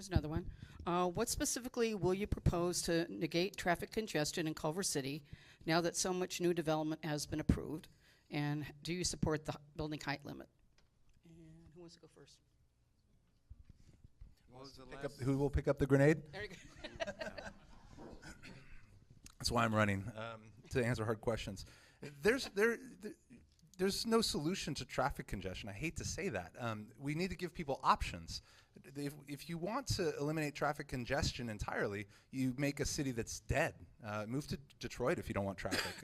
Here's another one. What specifically will you propose to negate traffic congestion in Culver City now that so much new development has been approved? And do you support the building height limit? And who wants to go first? Who will pick up the grenade? There you go. That's why I'm running, to answer hard questions. There's no solution to traffic congestion. I hate to say that. We need to give people options. If you want to eliminate traffic congestion entirely, you make a city that's dead. Move to Detroit if you don't want traffic.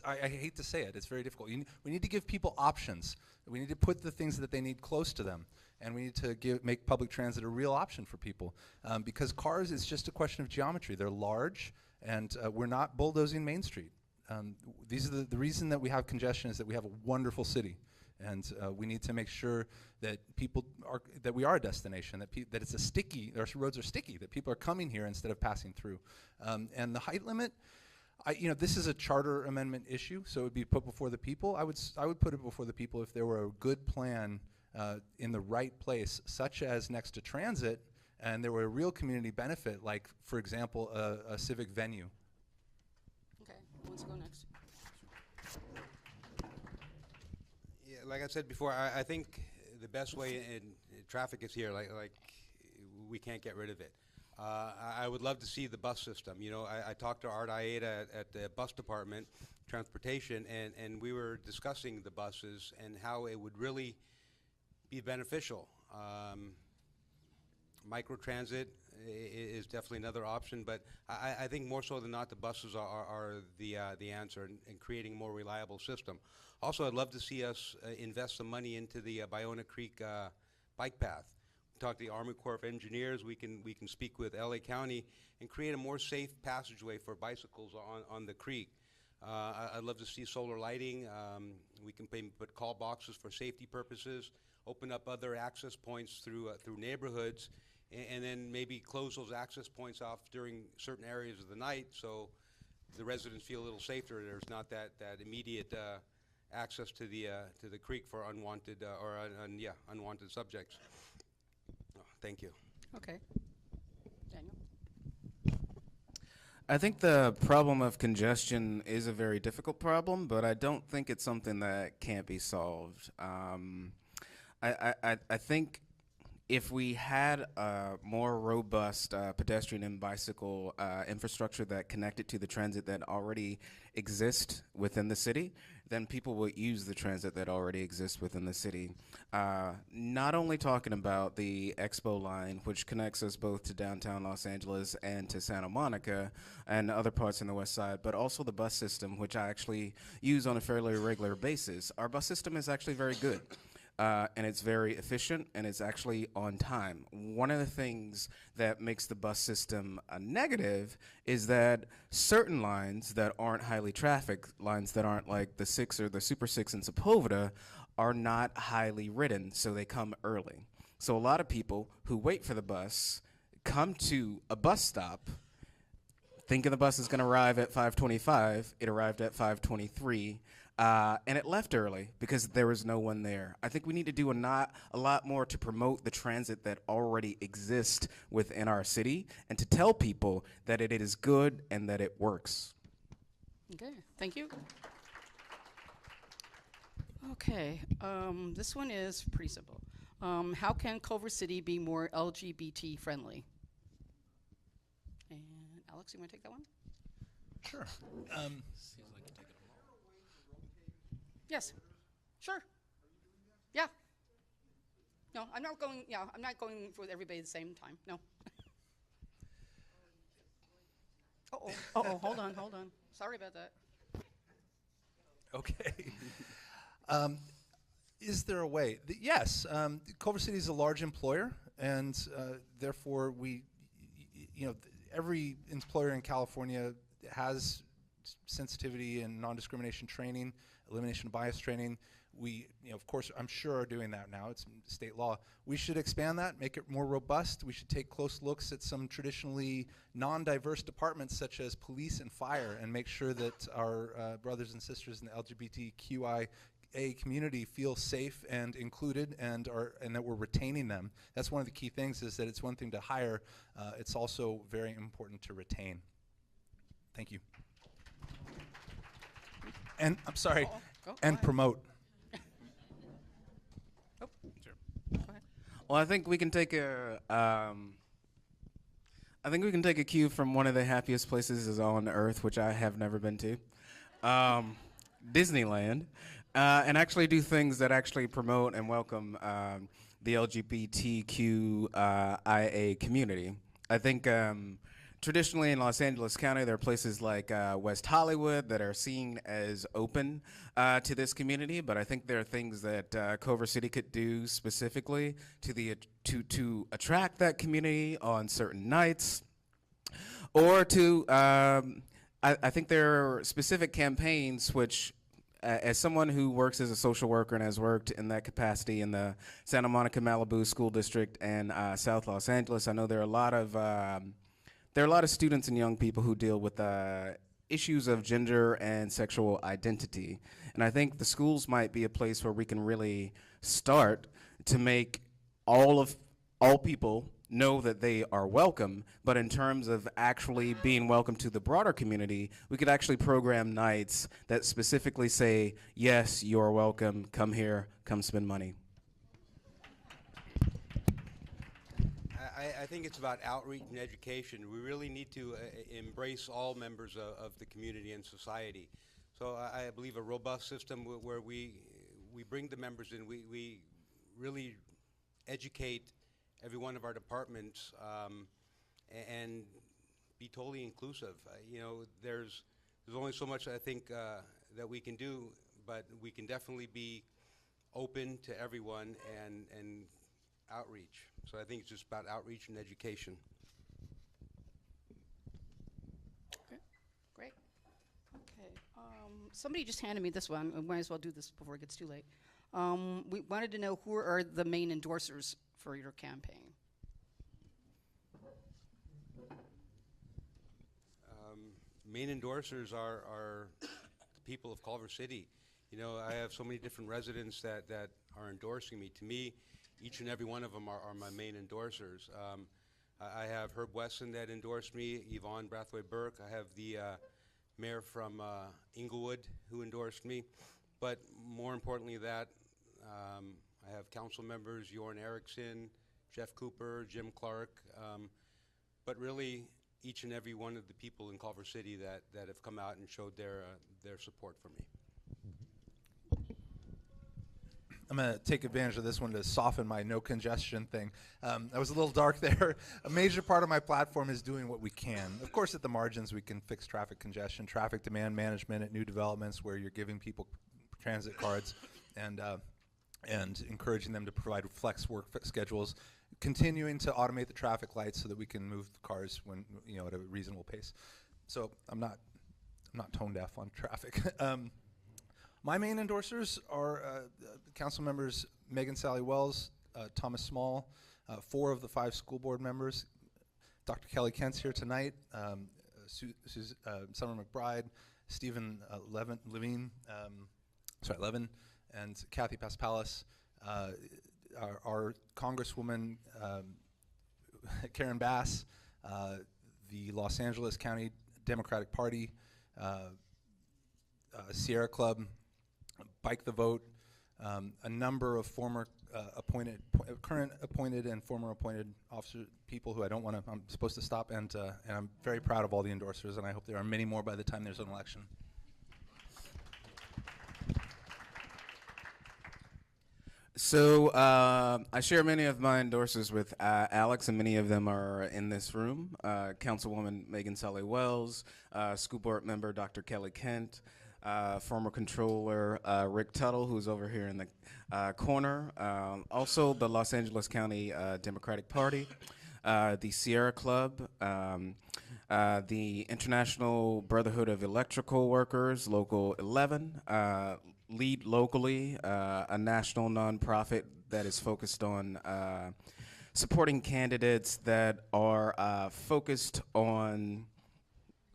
I hate to say it. It's very difficult. We need to give people options. We need to put the things that they need close to them. And we need to make public transit a real option for people. Because cars is just a question of geometry. They're large, and we're not bulldozing Main Street. The reason that we have congestion is that we have a wonderful city. And we need to make sure that that we are a destination, that it's our roads are sticky, that people are coming here instead of passing through. And the height limit, this is a charter amendment issue, so it would be put before the people. I would put it before the people if there were a good plan in the right place, such as next to transit, and there were a real community benefit, like, for example, a civic venue. Okay, who wants to go next? Yeah, like I said before, I think the best way in traffic is here. Like we can't get rid of it. I would love to see the bus system. I talked to Art Aida at the bus department, transportation, and we were discussing the buses and how it would really be beneficial. Microtransit is definitely another option, but I think more so than not, the buses are the answer in creating a more reliable system. Also, I'd love to see us invest some money into the Ballona Creek bike path. Talk to the Army Corps of Engineers. We can speak with LA County and create a more safe passageway for bicycles on the creek. I'd love to see solar lighting. We can put call boxes for safety purposes, open up other access points through neighborhoods, and then maybe close those access points off during certain areas of the night so the residents feel a little safer. There's not that immediate access to the creek for unwanted unwanted subjects. Thank you. Okay. Daniel? I think the problem of congestion is a very difficult problem, but I don't think it's something that can't be solved. I think if we had a more robust pedestrian and bicycle infrastructure that connected to the transit that already exists within the city, then people will use the transit that already exists within the city. Not only talking about the Expo line, which connects us both to downtown Los Angeles and to Santa Monica and other parts in the west side, but also the bus system, which I actually use on a fairly regular basis. Our bus system is actually very good. And it's very efficient, and it's actually on time. One of the things that makes the bus system a negative is that certain lines that aren't highly trafficked, lines that aren't like the 6 or the Super 6 in Sepulveda, are not highly ridden, so they come early. So a lot of people who wait for the bus come to a bus stop thinking the bus is going to arrive at 5:25. It arrived at 5:23. And it left early because there was no one there. I think we need to do a lot more to promote the transit that already exists within our city and to tell people that it is good and that it works. Okay, thank you. Okay, this one is pretty simple. How can Culver City be more LGBT friendly? And Alex, you want to take that one? Sure. Yes, sure. Yeah. No, I'm not going. Yeah, I'm not going with everybody at the same time. No. Hold on. Sorry about that. Okay. Is there a way? Yes. Culver City is a large employer, and therefore every employer in California has sensitivity and non-discrimination training, elimination of bias training. We, of course, I'm sure are doing that now. It's state law. We should expand that, make it more robust. We should take close looks at some traditionally non-diverse departments such as police and fire and make sure that our brothers and sisters in the LGBTQIA a community feel safe and included and that we're retaining them. That's one of the key things, is that it's one thing to hire, it's also very important to retain. Thank you. And I'm sorry, Go and ahead. promote. Oh, sure. Go ahead. Well, I think we can take a cue from one of the happiest places on earth, which I have never been to, Disneyland, and actually do things that actually promote and welcome the LGBTQIA community. I think traditionally in Los Angeles County, there are places like West Hollywood that are seen as open to this community, but I think there are things that Culver City could do specifically to attract that community on certain nights, or to I think there are specific campaigns which, as someone who works as a social worker and has worked in that capacity in the Santa Monica Malibu School District and South Los Angeles, I know there are a lot of students and young people who deal with issues of gender and sexual identity, and I think the schools might be a place where we can really start to make all people know that they are welcome, but in terms of actually being welcome to the broader community, we could actually program nights that specifically say, yes, you are welcome, come here, come spend money. I think it's about outreach and education. We really need to embrace all members of the community and society. So I believe a robust system where we bring the members in, we really educate every one of our departments and be totally inclusive. There's only so much I think that we can do, but we can definitely be open to everyone and outreach. So I think it's just about outreach and education. Okay, great. Okay, somebody just handed me this one. I might as well do this before it gets too late. We wanted to know who are the main endorsers for your campaign. Main endorsers are the people of Culver City. I have so many different residents that are endorsing me. To me, each and every one of them are my main endorsers. I have Herb Wesson that endorsed me, Yvonne Brathwaite Burke. I have the mayor from Inglewood who endorsed me. But more importantly that, I have council members, Jorn Erickson, Jeff Cooper, Jim Clark, but really each and every one of the people in Culver City that have come out and showed their support for me. I'm going to take advantage of this one to soften my no congestion thing. I was a little dark there. A major part of my platform is doing what we can. Of course, at the margins, we can fix traffic congestion, traffic demand management at new developments where you're giving people transit cards and encouraging them to provide flex work schedules, continuing to automate the traffic lights so that we can move cars when at a reasonable pace. So I'm not tone deaf on traffic. My main endorsers are council members Megan Sally Wells, Thomas Small, 4 of the 5 school board members. Dr. Kelly Kent's here tonight, Summer McBride, Stephen Levin, and Kathy Paspalis, our Congresswoman Karen Bass, the Los Angeles County Democratic Party, Sierra Club, Bike the Vote, a number of former current appointed and former appointed officer people who I'm supposed to stop, and I'm very proud of all the endorsers, and I hope there are many more by the time there's an election. So I share many of my endorsers with Alex, and many of them are in this room. Councilwoman Megan Sally Wells, School Board Member Dr. Kelly Kent, former Controller Rick Tuttle, who's over here in the corner. Also the Los Angeles County Democratic Party, the Sierra Club, the International Brotherhood of Electrical Workers, Local 11, Lead Locally, a national nonprofit that is focused on supporting candidates that are focused on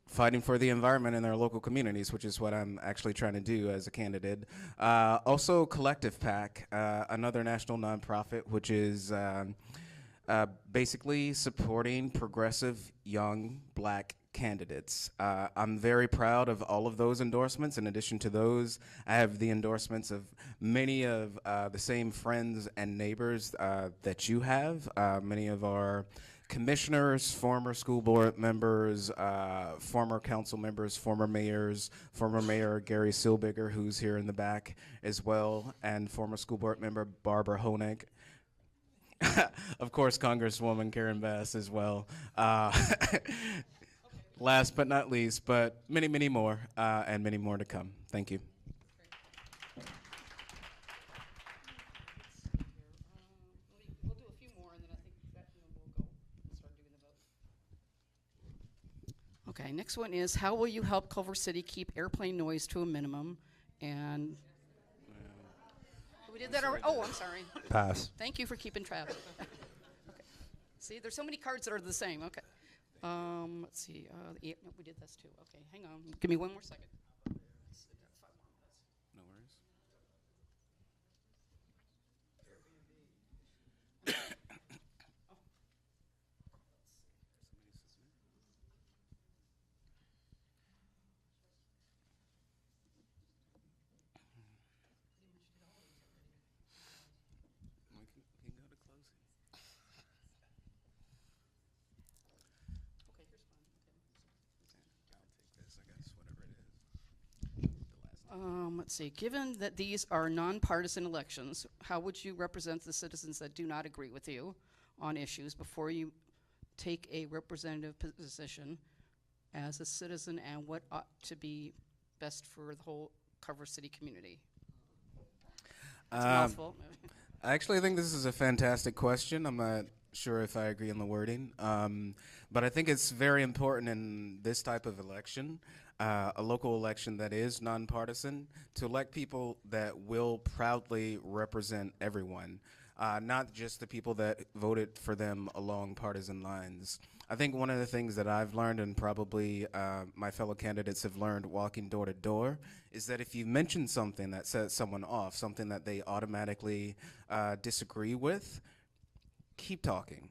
fighting for the environment in their local communities, which is what I'm actually trying to do as a candidate. Also, Collective PAC, another national nonprofit, which is basically supporting progressive young black candidates. I'm very proud of all of those endorsements. In addition to those, I have the endorsements of many of the same friends and neighbors that you have, many of our commissioners, former school board members, former council members, former mayors, former Mayor Gary Silbigger, who's here in the back as well, and former school board member Barbara Honig. Of course, Congresswoman Karen Bass as well. Last but not least, but many, many more, and many more to come. Thank you. We'll do a few more, and then I think that we'll go and start doing the vote. Okay, next one is, how will you help Culver City keep airplane noise to a minimum? And we did that already. Oh, I'm sorry. Pass. Thank you for keeping track. Okay. See, there's so many cards that are the same. Okay. Let's see. No, we did this too. Okay, hang on. Give me one more second. No worries. We can go to closing. Okay, here's one. I'll take this, I guess, whatever it is. The last Let's see. Given that these are nonpartisan elections, how would you represent the citizens that do not agree with you on issues before you take a representative position as a citizen, and what ought to be best for the whole Culver City community? It's a mouthful. I actually think this is a fantastic question. I'm not sure if I agree on the wording, but I think it's very important in this type of election, a local election that is nonpartisan, to elect people that will proudly represent everyone, not just the people that voted for them along partisan lines. I think one of the things that I've learned, and probably my fellow candidates have learned walking door to door, is that if you mention something that sets someone off, something that they automatically disagree with, keep talking.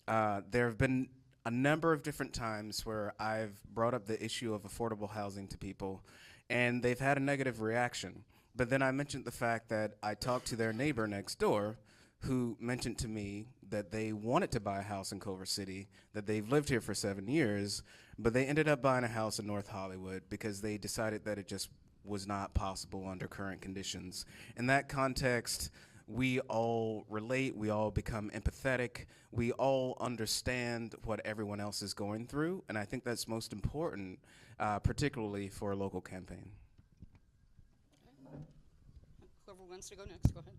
There have been a number of different times where I've brought up the issue of affordable housing to people, and they've had a negative reaction. But then I mentioned the fact that I talked to their neighbor next door, who mentioned to me that they wanted to buy a house in Culver City, that they've lived here for 7 years, but they ended up buying a house in North Hollywood because they decided that it just was not possible under current conditions. In that context, we all relate, we all become empathetic, we all understand what everyone else is going through, and I think that's most important, particularly for a local campaign. Whoever wants to go next, go ahead.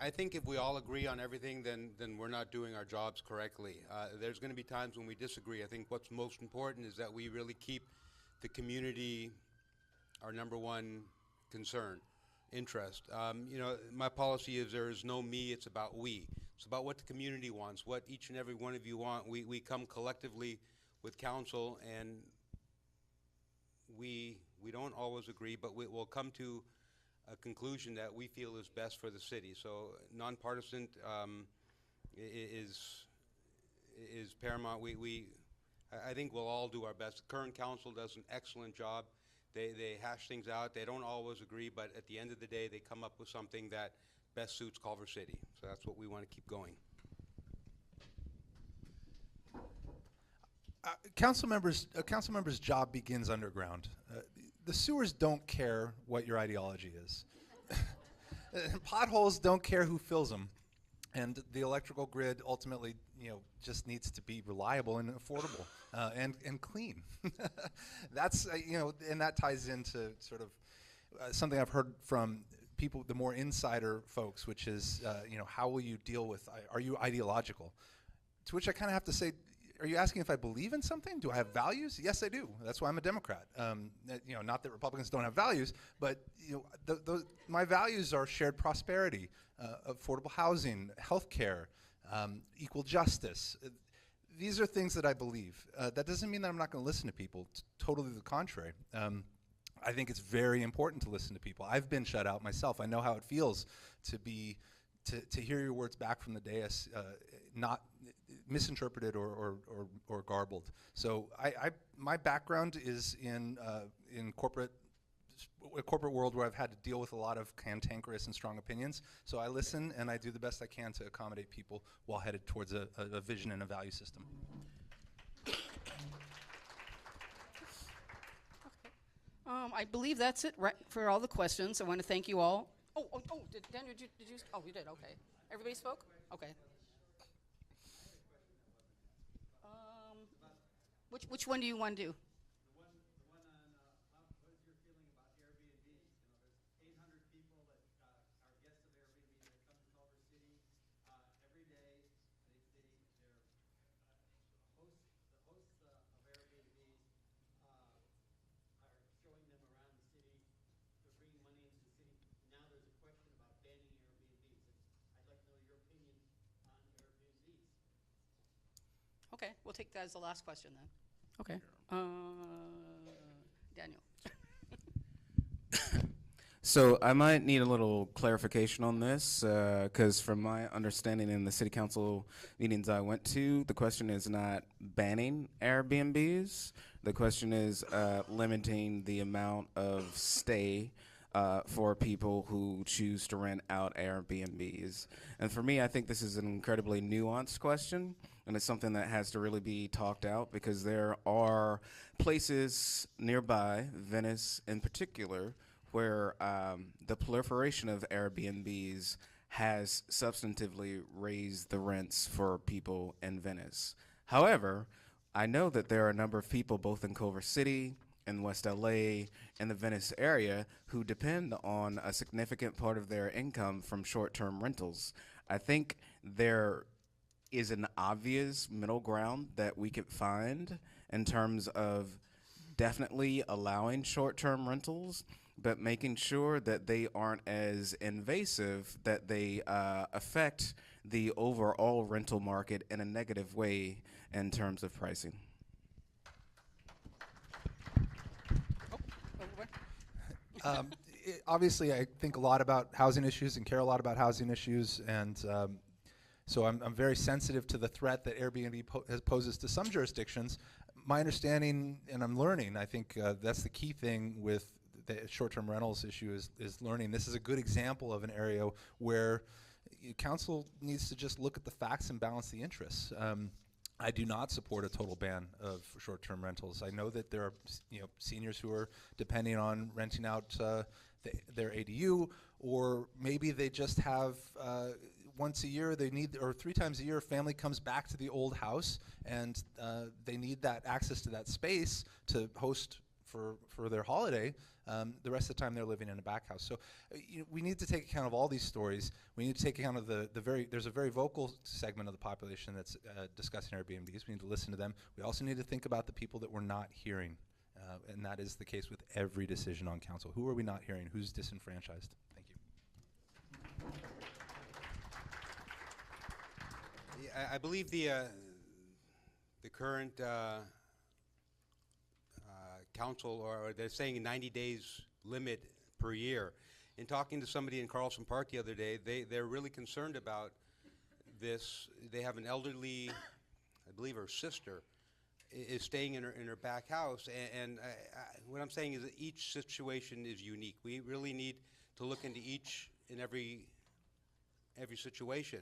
I think if we all agree on everything, then we're not doing our jobs correctly. There's going to be times when we disagree. I think what's most important is that we really keep the community our number one concern, interest. You know, my policy is there is no me, it's about we. It's about what the community wants, what each and every one of you want. We come collectively with council, and we don't always agree, but we'll come to a conclusion that we feel is best for the city. So nonpartisan is paramount. I think we'll all do our best. The current council does an excellent job. They hash things out. They don't always agree, but at the end of the day, they come up with something that best suits Culver City. So that's what we want to keep going. A council member's job begins underground. The sewers don't care what your ideology is. Potholes don't care who fills them. And the electrical grid ultimately, just needs to be reliable and affordable and clean. That's, and that ties into sort of something I've heard from people, the more insider folks, which is, how will you deal with, are you ideological? To which I kind of have to say, are you asking if I believe in something? Do I have values? Yes, I do. That's why I'm a Democrat. Not that Republicans don't have values, but my values are shared prosperity, affordable housing, healthcare, equal justice. these are things that I believe. That doesn't mean that I'm not going to listen to people. It's totally the contrary. I think it's very important to listen to people. I've been shut out myself. I know how it feels to be to hear your words back from the dais, not misinterpreted or garbled. So my background is in corporate. A corporate world where I've had to deal with a lot of cantankerous and strong opinions. So I listen and I do the best I can to accommodate people while headed towards a vision and a value system. I believe that's it for all the questions. I want to thank you all. Daniel, did you? Oh, you did. Okay. Everybody spoke? Okay. Which one do you want to do? The one on what is your feeling about Airbnb? There's 800 people that are guests of Airbnb that come to Culver City every day. The hosts of Airbnbs are showing them around the city. They're bringing money into the city. Now there's a question about banning Airbnbs. I'd like to know your opinion on Airbnbs. Okay, we'll take that as the last question then. Okay. Daniel. So I might need a little clarification on this, because from my understanding in the city council meetings I went to, the question is not banning Airbnbs. The question is limiting the amount of stay for people who choose to rent out Airbnbs. And for me, I think this is an incredibly nuanced question, and it's something that has to really be talked out, because there are places nearby, Venice in particular, where the proliferation of Airbnbs has substantively raised the rents for people in Venice. However, I know that there are a number of people both in Culver City, in West LA, in the Venice area, who depend on a significant part of their income from short-term rentals. I think there is an obvious middle ground that we could find in terms of definitely allowing short-term rentals, but making sure that they aren't as invasive that they affect the overall rental market in a negative way in terms of pricing. Obviously, I think a lot about housing issues and care a lot about housing issues, and so I'm very sensitive to the threat that Airbnb poses to some jurisdictions. My understanding, and I'm learning, I think that's the key thing with the short-term rentals issue is learning. This is a good example of an area where council needs to just look at the facts and balance the interests. I do not support a total ban of short-term rentals. I know that there are seniors who are depending on renting out their ADU, or maybe they just have once a year they need, or 3 times a year, a family comes back to the old house and they need that access to that space to host for their holiday. The rest of the time they're living in a back house. So we need to take account of all these stories. We need to take account of there's a very vocal segment of the population that's discussing Airbnbs. We need to listen to them. We also need to think about the people that we're not hearing. And that is the case with every decision on council. Who are we not hearing? Who's disenfranchised? Thank you. Yeah, I believe the current council, or they're saying 90 days limit per year. In talking to somebody in Carlson Park the other day, they're really concerned about this. They have an elderly, I believe her sister is staying in her back house, and what I'm saying is that each situation is unique. We really need to look into each and every situation.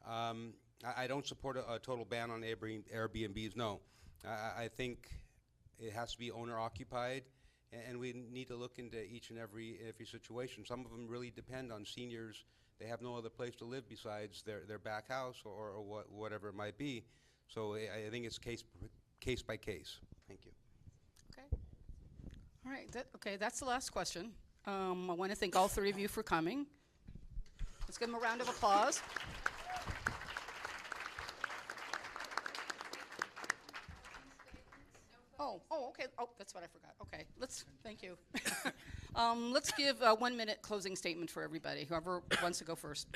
I don't support a total ban on Airbnbs, no. I think it has to be owner-occupied, and we need to look into each and every situation. Some of them really depend on seniors. They have no other place to live besides their back house or whatever it might be. So I think it's case by case. Thank you. Okay. All right. That's the last question. I want to thank all 3 of you for coming. Let's give them a round of applause. Okay. Oh, that's what I forgot. Okay, thank you. Let's give a 1-minute closing statement for everybody, whoever wants to go first.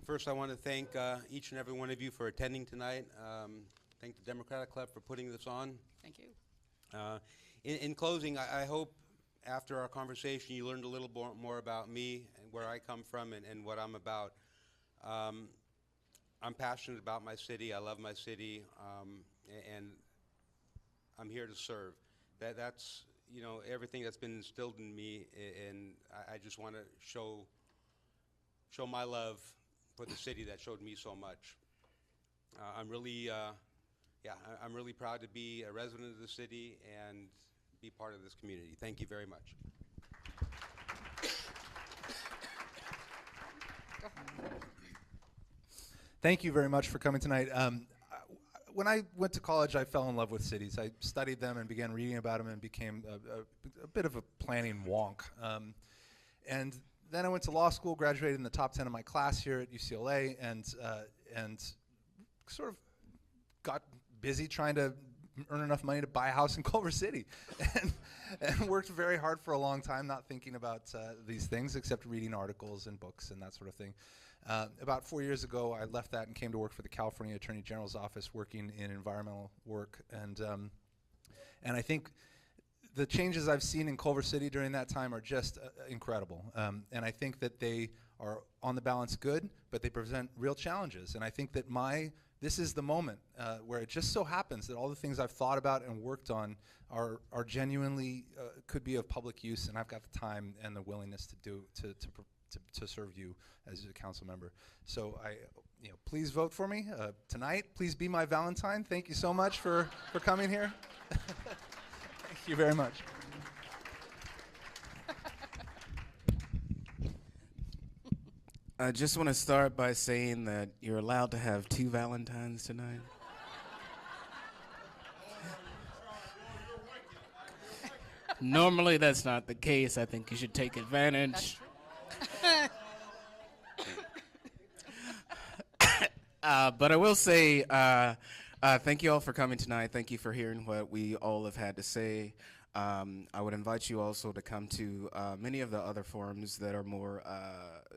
First, I want to thank each and every one of you for attending tonight. Thank the Democratic Club for putting this on. Thank you. In closing, I hope after our conversation you learned a little more about me and where I come from and what I'm about. I'm passionate about my city. I love my city, and I'm here to serve. That's everything that's been instilled in me, and I just want to show my love for the city that showed me so much. I'm really proud to be a resident of the city and be part of this community. Thank you very much. Thank you very much for coming tonight. When I went to college, I fell in love with cities. I studied them and began reading about them and became a bit of a planning wonk. And then I went to law school, graduated in the top 10 of my class here at UCLA, and sort of got busy trying to earn enough money to buy a house in Culver City, and worked very hard for a long time, not thinking about these things except reading articles and books and that sort of thing. About 4 years ago, I left that and came to work for the California Attorney General's office, working in environmental work, and I think the changes I've seen in Culver City during that time are just incredible, and I think that they are on the balance good, but they present real challenges, and I think that this is the moment where it just so happens that all the things I've thought about and worked on are genuinely could be of public use, and I've got the time and the willingness to serve you as a council member. So please vote for me tonight. Please be my Valentine. Thank you so much for coming here. Thank you very much. I just want to start by saying that you're allowed to have 2 Valentines tonight. Normally that's not the case. I think you should take advantage. But I will say thank you all for coming tonight. Thank you for hearing what we all have had to say. I would invite you also to come to many of the other forums that are more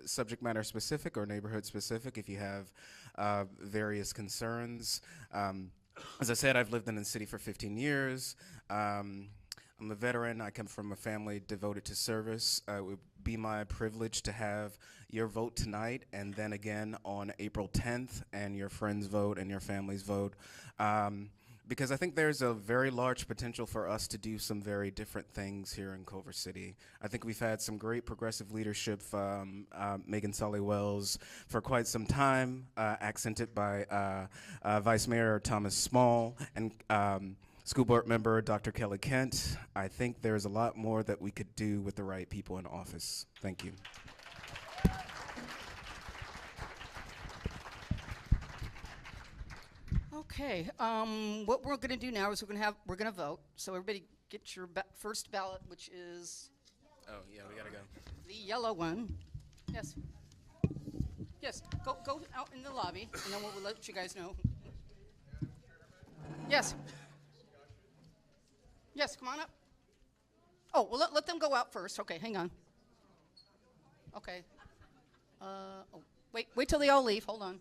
subject matter specific or neighborhood specific if you have various concerns. As I said, I've lived in the city for 15 years. I'm a veteran. I come from a family devoted to service. It would be my privilege to have your vote tonight and then again on April 10th and your friends' vote and your family's vote. Because I think there's a very large potential for us to do some very different things here in Culver City. I think we've had some great progressive leadership from Megan Solly-Wells for quite some time, accented by Vice Mayor Thomas Small and School Board Member Dr. Kelly Kent. I think there's a lot more that we could do with the right people in office. Thank you. Okay, what we're going to do now is we're going to vote. So everybody get your first ballot, which is Oh, yeah, we gotta go. the yellow one. Yes. Yes, go out in the lobby, and then we'll let you guys know. Yes. Yes, come on up. Oh, well, let them go out first. Okay, hang on. Okay. Wait till they all leave. Hold on.